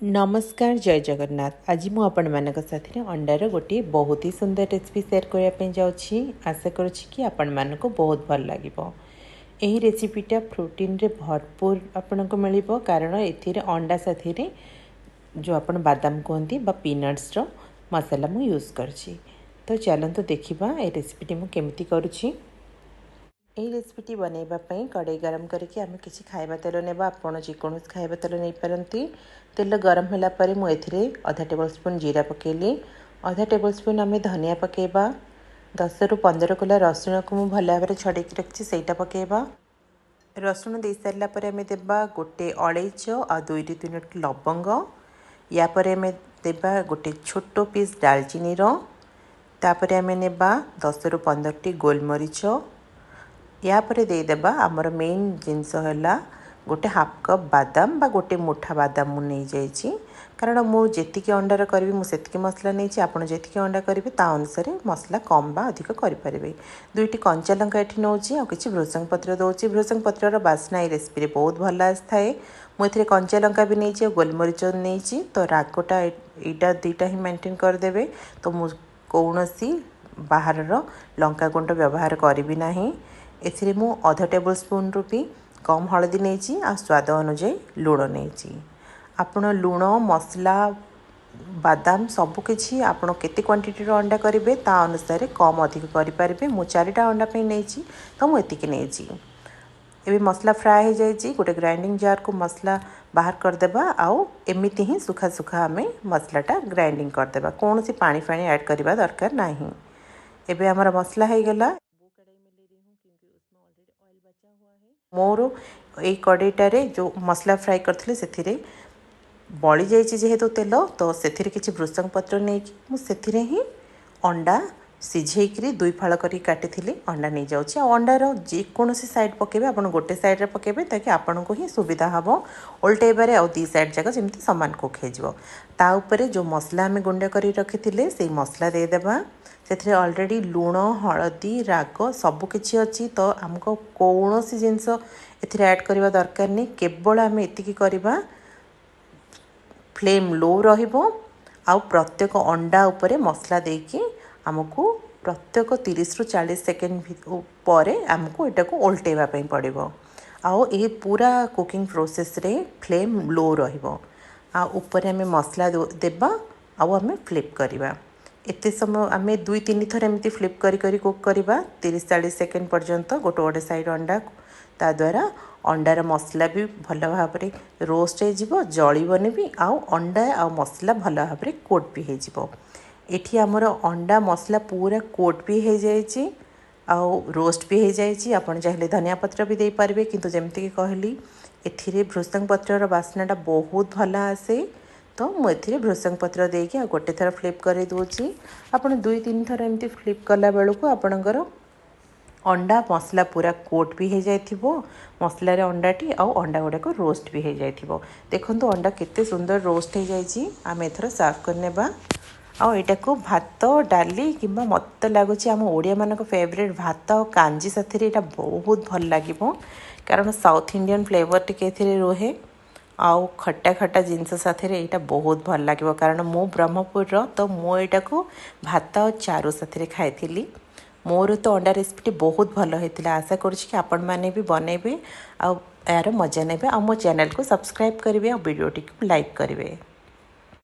नमस्कार जय जगन्नाथ। आज मु आपण मानक साथी अंडार गोटे बहुत ही सुंदर रेसिपी शेयर करने जाऊँगी। आशा करुँची कि आपण मानक बहुत भल लगे। यही रेसिपीटा प्रोटीन रे भरपूर आपण को मिल, कारण ए अंडा साथी जो आपण बादाम कहती पीनट्स रो मसाला मु यूज करछि। तो चलते देखा ये रेसिपीटी मु केमती करुछि। यही रेसिपीटी बनवाई कड़े गरम करके आम किसी खाଇବା तेल नेबा। आपण जेकोसी खाଇବା तेल नहीं पारती। तेल गरम होगापर मुझे आधा टेबल स्पून जीरा पकेली, आधा टेबल स्पून आम धनिया पकेबा, 10 ରୁ 15 कोला रसुण को मुझे भल भाव छड़ेक रखी से पकेबा। रसुण दे सारापर आम देबा गोटे अलैच आ 2 ରୁ 3 लवंग। यापर आम देबा गोटे छोट पीस डालचीनी तापर आम नेबा 10 ରୁ 15 गोलमरीच। यापर देदेबा आमर मेन जिनस है गोटे हाफ कप बादाम बा गोटे मुठा बादाम मु नहीं जाइए, कारण मुझे अंडार करी मुझे मसला नहीं। आपड़ जी अंडा करेंगे ता अनुसार मसला कम बा अधिक करेंगे। 2टी कंचा लंका ये नौ आ कि भृसंग पत्र दूसरी। भृसंग पत्र बास्ना ये रेसिपी बहुत भल आए। मुझे कंचा लंका भी नहीं गोलमरीच नहीं, तो रागटा यहाँ 2टा ही मेंटेन करदे। तो मुझे कौन बाहर लंका गुंड व्यवहार करी ना। एथिरे मु आधा टेबल स्पून रु भी कम हलदी नहीं आ स्वाद अनुजाई लुण नहीं। आपण लुण मसला बादाम सबकि आप केते क्वांटिटी अंडा करेंगे ता अनुसार कम अधिक करेंगे। मु 4टा अंडा नहीं तो मुझे नहीं। ये मसला फ्राए हो जाए गोटे ग्राइंडिंग जार को मसला बाहर करदेबा। आउ एमती ही सुखा सुखा आम मसलाटा ग्राइंडिंग करदेबा। कौन सी पानी फाणी ऐड करवा दरकार नहीं। एबे हमारा मसला हो गला। मोर ये कड़ईटारे जो मसला फ्राए करथिले से बड़ी जाइए जेहेतु तेल, तो से किसी भृसंग पत्र नहीं मुझे ही अंडा सिझेकरी 2 फाड़ कर काटी अंडा नहीं जाऊँगी। अंडार जेकोसी साइड पकेबे आप गोटे साइड्रे पकेबे ताकि आपन को ही सुविधा हम ओल्टेबारे आ 2 साइड जाक जमी सामान कुक हो। जो मसला आम गुंडा कर रखी से मसला देदेबा। से ऑलरेडी लुण हलदी राग सबकि अच्छी, तो आमको कौन सी जिनस ऐड करवा दरकार नहीं। केवल आम एतिकी करवा फ्लेम लो रहिबो। आ प्रत्येक अंडा उपरे मसला देकी आमको प्रत्येक 30 ରୁ 40 सेकेंड पर आमको यहाँ को ओल्टेवा पड़ो। आओ ये पूरा कुकिंग प्रोसेस रे फ्लेम लो रहिबो। आ ऊपर आम मसला देबा आउ आम फ्लिप करवा। एते समय आम 2-3 थर एमती फ्लिप करी कुक करवा 30-40 सेकेंड पर्यंत गोटे गोटे साइड अंडा। ता द्वारा अंडार मसला भी भल भाव रोस्ट हो जलबनी भी। आउ अंडा आ मसला भल भाव कोट भी हो। एठी आमर अंडा मसला पूरा कोट भी हो जाए आउ रोस्ट भी हो जाए। आपन चाहिए धनिया पत्र भी दे पारे, किंतु जमती कि कहली एथिरे भृसंग पत्रर बास्नाटा बहुत भल आसे। तो मुझे भृसंग पत्र देकी आ गोटे थर फ्लिप कर दूची। आपन 2-3 थर एमती फ्लिप कला बेलू को आपणकर अंडा मसला पूरा कोट भी हो जाइथिबो। मसलार अंडाटी आउ अंडा गुड़ाक रोस्ट भी हो जाइथिबो। देखंतु अंडा केते सुंदर रोस्ट हो जाइछि। आम एथर सर्व करनेबा। आउ एटा को भात डाली किंबा मत लगुच आम ओडिया मानक फेवरेट भात और कांजी साथी एटा बहुत भल लागिबो, कारण साउथ इंडियन फ्लेवर टिके एथिरे रोहे। आउ खट्टा खट्टा जिनस साथी यहाँ बहुत भल लगे, कारण मु ब्रह्मपुर तो मुझा को भात और चारू साथी खाई। मोर तो अंडा रेसिपी बहुत भल होता। आशा करुँच आपण मैंने भी बनइबे आ यार मजा नेबे। आ मो चैनल को सब्सक्राइब करेंगे और वीडियोटी को लाइक करेंगे।